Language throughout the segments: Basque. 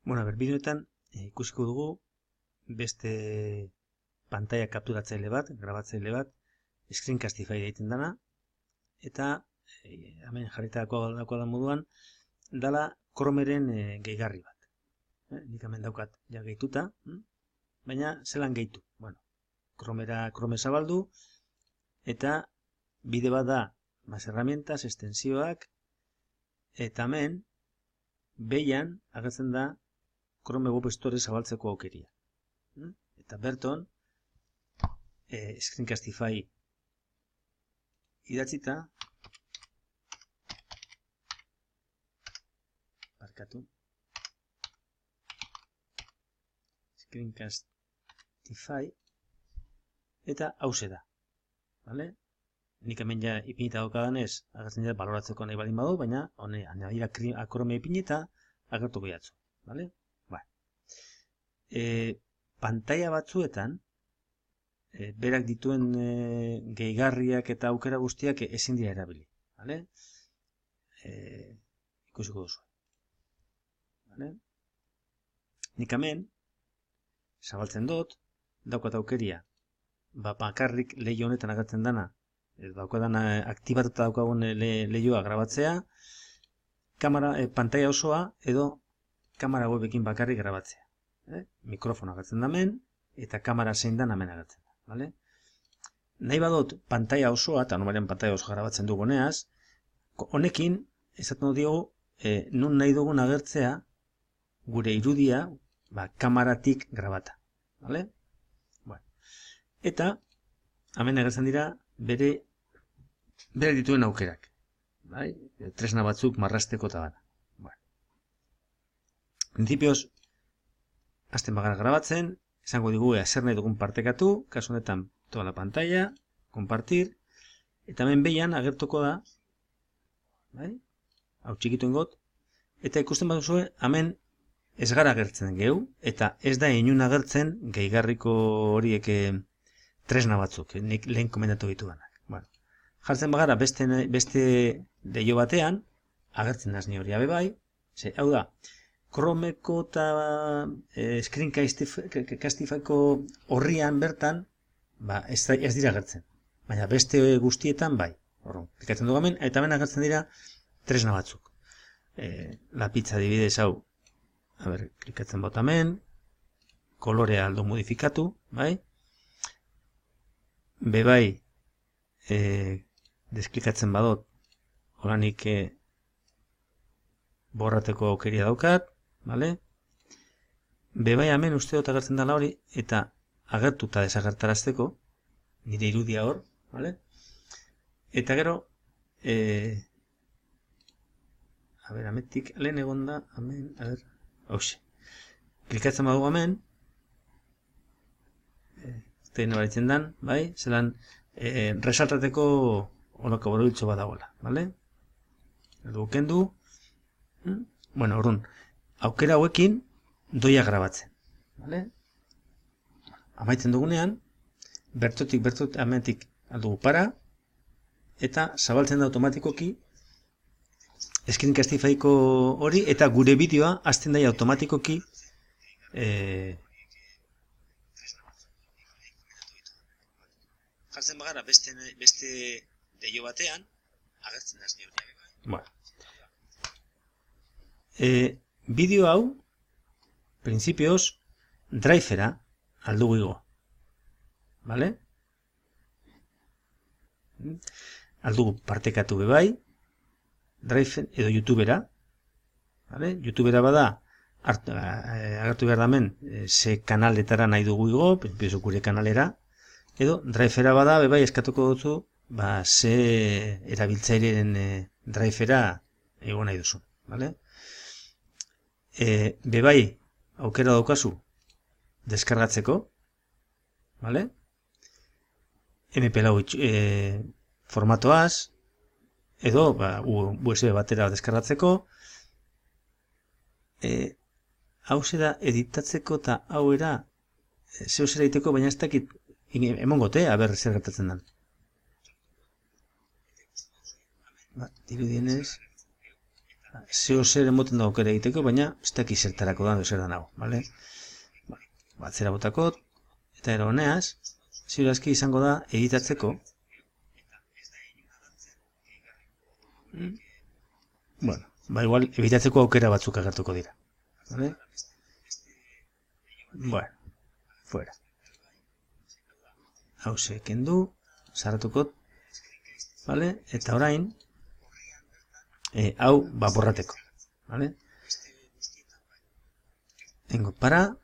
Bideoetan ikusiko dugu beste pantalla kapturatzaile bat, grabatzaile bat, Screencastify egiten dana, eta hemen jarritako da moduan, dala Chromeren gehigarri bat. Nik hemen daukat ja gehituta, baina zelan gehitu? Chrome zabaldu, eta bide bat da, herramientas, estensioak, eta hemen, behian agertzen da Chrome Web Store zabaltzeko aukeria. Eta berton, Screencastify idatzita, Screencastify, eta hauze da. Nik hemen ja ipinita daukadanez, agertzen dira baloratzeko nahi baldin badu, baina anadira Chrome ipinita agertuko jatzu. Pantalla batzuetan, berak dituen gehigarriak eta aukera guztiak ezin dira erabili. Ikusiko duzu. Nik hemen, zabaltzen dut, daukat aukeria, bakarrik lehio honetan agertzen dana, daukadan aktibatuta daukagun lehioa grabatzea, pantalla osoa edo kamera webekin bakarrik grabatzea. Mikrofona agertzen da hemen, eta kamera zein da hemen agertzen da. Nahi badut pantalla osoa, eta normalen pantalla osoa grabatzen duguneaz, honekin, esaten diogu, nun nahi dugun agertzea, gure irudia, kameratik grabata. Eta, hemen agertzen dira, bere dituen aukerak. Tresna batzuk marrasteko eta gana. Principios, azten bagara grabatzen, esango digu zer nahi dugun partekatu, kasu honetan toda la pantalla, compartir, eta hemen behian agertuko da, hau txikitu ingot, eta ikusten bat duzue, hemen ez gara agertzen gehu, eta ez da inun agertzen gehigarriko horiek tresna batzuk, nik lehen komendatu ditudanak. Jartzen bagara beste deio batean, agertzen naz ni hori abebai, hau da, Chromeko eta Screencastifyko horrian bertan, ez dira agertzen. Baina beste guztietan bai. Klikatzen dugu hemen, eta hemen agertzen dira tresna batzuk. Lapitza adibidez hau, klikatzen bota hemen, kolorea aldo modifikatu, bai? Bebai, desklikatzen badot, horanik borrateko aukeria daukat, bebai hemen uste dut agertzen dela hori, eta agertuta desagertarazteko, nire irudia hor, eta gero, ametik lehen egon da, hauxe, klikatzen badugu hemen, zein baritzen dan, zelan, resaltateko olako borobitzo bat dagoela, dugu kendu, orduan, aukera hauekin doia grabatzen. Amaitzen dugunean, bertotik amentik aldugu para, eta zabaltzen da automatikoki Screencastifyko hori, eta gure bideoa hasten daia automatikoki jartzen bagara beste deio batean, agertzen da hori. Bideo hau, principios, drivera aldugu igo. Aldugu partekatu bebai, drive edo youtubera. Youtubera bada, agertu behar damen, ze kanaletara nahi dugu igo, principios gure kanalera, edo drivera bada, bebai eskatuko duzu, ze erabiltzailearen drivera ego nahi duzu. Bebai aukera daukazu deskargatzeko, MP4 formatoaz, edo USB batera deskargatzeko, hau zera editatzeko eta hau era zeu zera egiteko, baina ez dakit emongote, aber zer gertatzen den. Dirudienez, zeo zer emoten da aukera egiteko, baina ez daki zertarako da, zer da nago, bale? Atzera botakot, eta ero honeaz, ziurazki izango da editatzeko. Bueno, igual, editatzeko aukera batzuk agertuko dira. Vale? Bueno, fuera. Hau kendu, sarratukot, vale? Eta orain, hau borrateko, vale? Engo para,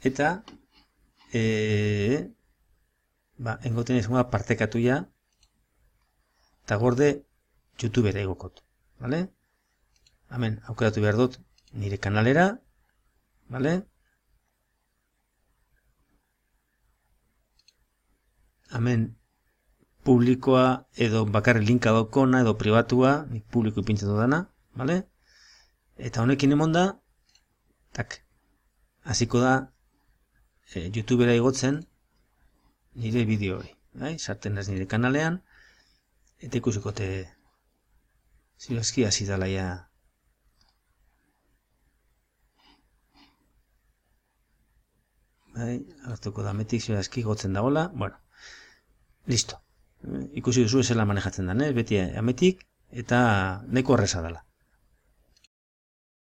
eta engoten izango da partekatu ja, eta gorde YouTubera egokot, vale? Hemen aukeratu behar dut nire kanalera, vale? Hemen publikoa edo bakarri linka daukona edo pribatua, nik publiko ipintzen dudana, vale? Eta honekin emon da, tak, hasiko da YouTubera igotzen nire bideo hori, bai? Sartzen ez nire kanalean, eta ikusikote zirazki hasi dela ja. Bai, hartuko da metik zirazki gotzen dagoela, bueno, listo. Ikusi duzu esela manejatzen da, beti ametik, eta neko horreza dela.